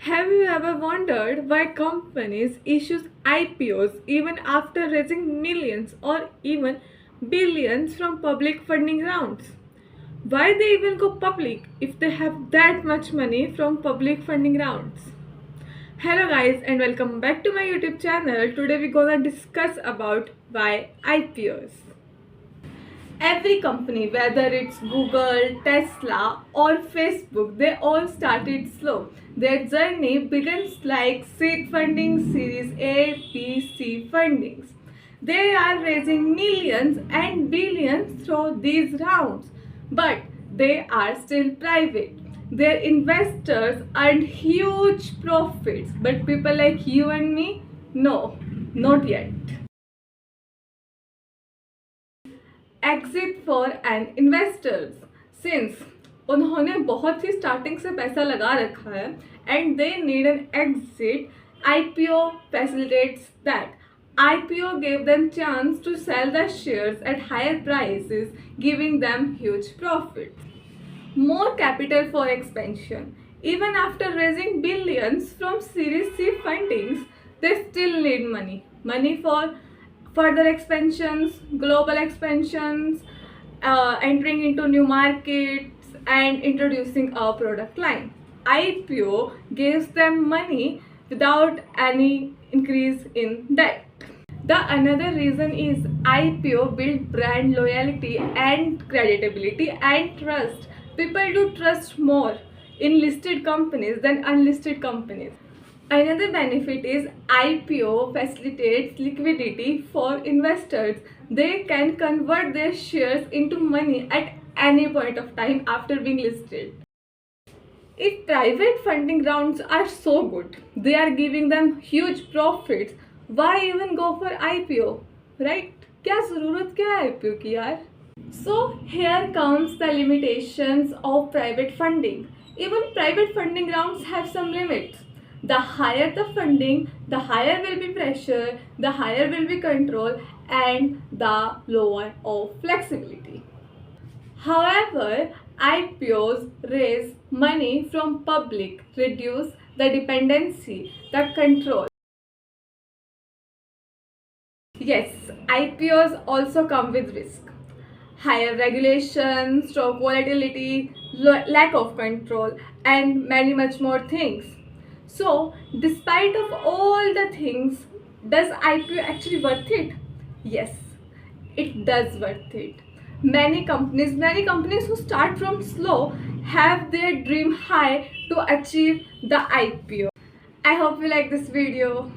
Have you ever wondered why companies issue IPOs even after raising millions or even billions from public funding rounds? Why they even go public if they have that much money from public funding rounds? Hello guys and welcome back to my YouTube channel. Today we're gonna discuss about why IPOs. Every company, whether it's Google, Tesla, or Facebook, they all started slow. Their journey begins like seed funding, Series A, B, C fundings. They are raising millions and billions through these rounds, but they are still private. Their investors earned huge profits, but people like you and me, no, not yet. Exit for an investors since उन्होंने बहुत ही starting से पैसा लगा रखा है and they need an exit IPO facilitates that IPO gave them chance to sell the shares at higher prices, giving them huge profits. More capital for expansion. Even after raising billions from Series C fundings, they still need money. Money for further expansions, global expansions, entering into new markets, and introducing a product line. IPO gives them money without any increase in debt. The another reason is IPO build brand loyalty and credibility and trust. People do trust more in listed companies than unlisted companies. Another benefit is IPO facilitates liquidity for investors. They can convert their shares into money at any point of time after being listed. If private funding rounds are so good, they are giving them huge profits, why even go for IPO, right? क्या ज़रूरत क्या है IPO की यार? So here comes the limitations of private funding. Even private funding rounds have some limits. The higher the funding, the higher will be pressure, the higher will be control, and the lower of flexibility. However, IPOs raise money from public, reduce the dependency, the control. Yes, IPOs also come with risk. Higher regulation, stock volatility, lack of control, and many much more things. So, despite of all the things, does IPO actually worth it? Yes, it does worth it. Many companies who start from slow have their dream high to achieve the IPO. I hope you like this video.